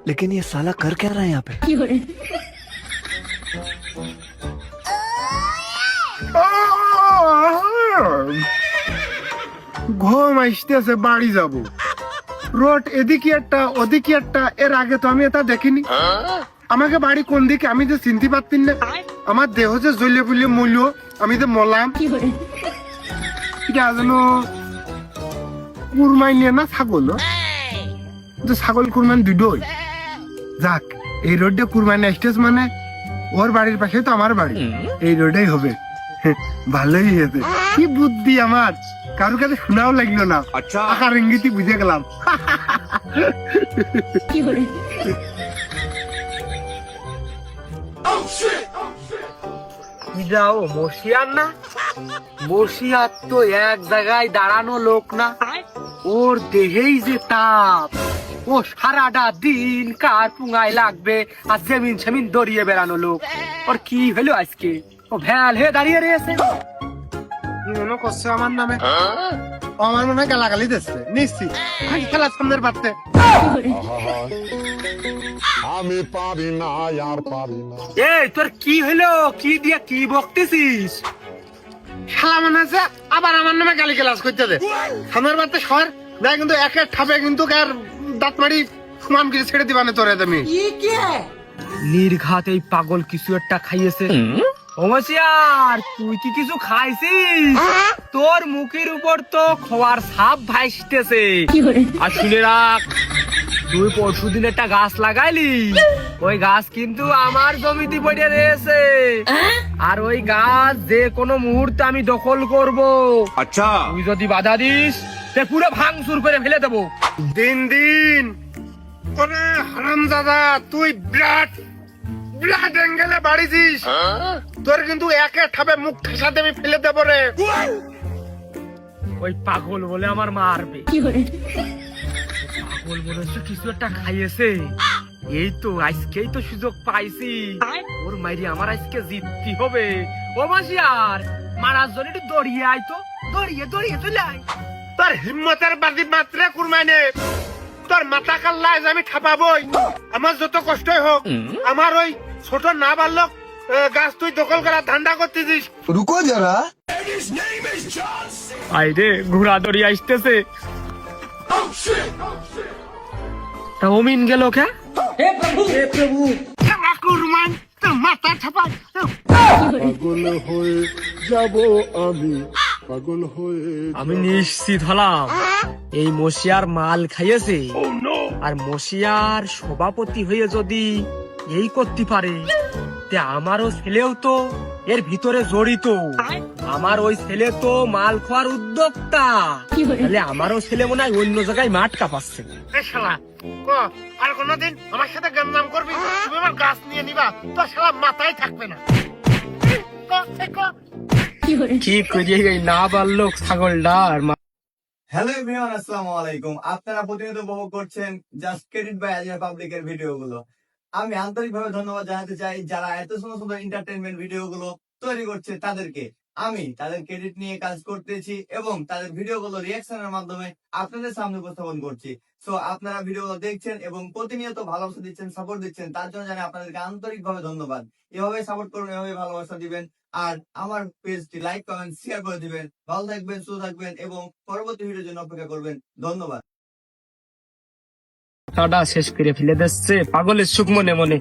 लेकिन ये साला कर क्या रहा है यहाँ पे? ঘুম আসতেছে, বাড়ি যাব। রোড এদিকে একটা ওদিকে একটা, এর আগে তো আমি এটা দেখিনি। আমাকে বাড়ি কোন দিকে আমি যে চিনতে পারতেন না। আমার দেহ যে জ্বলে পুলে মূল্য, আমি যে মলাম যেন কুরমাই নিয়ে না ছাগল, যে ছাগল কুরমান দুটোই। যাক, এই রোডটা কুরমানি আসতেছ মানে ওর বাড়ির পাশে তো আমার বাড়ি, এই রোডেই হবে। ভালোই হয়েছে, কি বুদ্ধি আমার, কারো কাছে শোনাও লাগলো না। আচ্ছা, আকার ইঙ্গিতই বুঝে গেলাম। যাও মশিয়ার না, মশিয়ার তো এক জায়গায় দাঁড়ানো লোক না, ওর দেহেই যে তাপ, ও সারাটা দিন কার পুঙ্গায় লাগবে আর জমিন সেমিন দড়িয়ে বেড়ানো লোক। ওর কি হলো আজকে, ও ভ্যাল হয়ে দাঁড়িয়ে রয়েছে। মনে করছে আমার নামে, আমার মনে হয় গালাগালি দিচ্ছে নিশ্চিত। খেলার সামনের পারতে আমি পারি না, আর পারি না। এই তোর কি হলো, কি দিয়ে কি বকতেছিস? খেলা মনে আছে আবার আমার নামে গালি গালাজ করতে দে। সামনের পারতে সর দেখ, কিন্তু একের ঠাপে কিন্তু কার দাঁত মারি সমান কিছু ছেড়ে দিবানে তোরে তুমি। নির্ঘাত এই পাগল কিছু একটা খাইয়েছে। ওমসিয়ার, তুই কি কিছু খাইছিস? তোর মুখের উপর তো খোয়ার সাপ ভাসতেছে। আর শুনে রাখ, তুই পরশুদিন একটা গাছ লাগাইলি, ওই গাছ কিন্তু আমার জমিতে পড়ে রয়েছে, আর ওই গাছ যে কোনো মুহূর্তে আমি দখল করব। আচ্ছা, তুই যদি বাধা দিস তে পুরো ভাঙচুর করে ফেলে দেবো। দিন দিন ওরে হারামজাদা, তুই বিরাট বিরাট অ্যাঙ্গেলে বাড়িছিস। তোর কিন্তু একের ঠাপে মুখ ঠেসাতে আমি ফেলে দেবো রে। ওই পাগল বলে আমার মারবে। পাগল মনে হচ্ছে কিছু একটা খাইয়েছে। এই তো আজকেই তো সুযোগ পাইছি, ওর মাইরি আমার আজকে জিততে হবে। ও মাসিয়ার, মারার জন্য একটু দড়িয়ে আয় তো, দড়িয়ে দড়িয়ে চলে আয়। তোর হিম্মতের বাজি মাত্রে কুরমাইনে, তোর মাথা কাল্লায় আমি ঠাপাবই। আমার যত কষ্টই হোক, আমার ওই ছোট না বালক গাছ তুই দখল করার ধান্দা করতেছিস। রুকো যারা, আইরে ঘোড়া দড়ি আসতেছে। তা অমিন গেল কে? কুরমান তোর মাথা ঠাপাই। পাগল হয়ে যাব আমি, পাগল হয়ে। আমি নিশ্চিত হলাম এই মশিয়ার মাল খাইয়েছে। আর মশিয়ার সভাপতি হয়ে যদি এই করতে পারে, তে আমারও ছেলেও তো এর ভিতরে জড়িত। আমার ওই ছেলে তো মাল খাওয়ার উদ্যোক্তা, তাহলে আমারও ছেলে মনে হয় অন্য জায়গায় মাঠ কাঁপাচ্ছে। এ শালা, আর কোনদিন আমার সাথে গঞ্জাম করবি, তুমি আমার গাছ নিয়ে নিবা, তোর শালা মাথায় থাকবে না। কি করিয়ে এই না পারলো ছাগলটা আর হ্যালো এভরিওয়ান, আসসালামু আলাইকুম। আপনারা প্রতিনিয়ত উপভোগ করছেন জাস্ট ক্রেডিট বাই আজিরা পাবলিকের ভিডিওগুলো। আমি আন্তরিকভাবে ধন্যবাদ জানাতে চাই যারা এত সুন্দর সুন্দর এন্টারটেইনমেন্ট ভিডিওগুলো তৈরি করছে তাদেরকে। আমি তাদের ক্রেডিট নিয়ে কাজ করতেছি এবং তাদের ভিডিওগুলো রিঅ্যাকশনের মাধ্যমে আপনাদের সামনে উপস্থাপন করছি। সো আপনারা ভিডিওগুলো দেখছেন এবং প্রতিনিয়ত ভালোবাসা দিচ্ছেন, সাপোর্ট দিচ্ছেন, তার জন্য জানাই আপনাদেরকে আন্তরিকভাবে ধন্যবাদ। এভাবে সাপোর্ট করুন, এভাবে ভালোবাসা দিবেন, আর আমার পেজটি লাইক কমেন্ট শেয়ার করে দিবেন। ভালো থাকবেন, সুস্থ থাকবেন এবং পরবর্তী ভিডিওর জন্য অপেক্ষা করবেন। ধন্যবাদ। শেষ করে ফেলে দিচ্ছে পাগলের সুখ মনে মনে।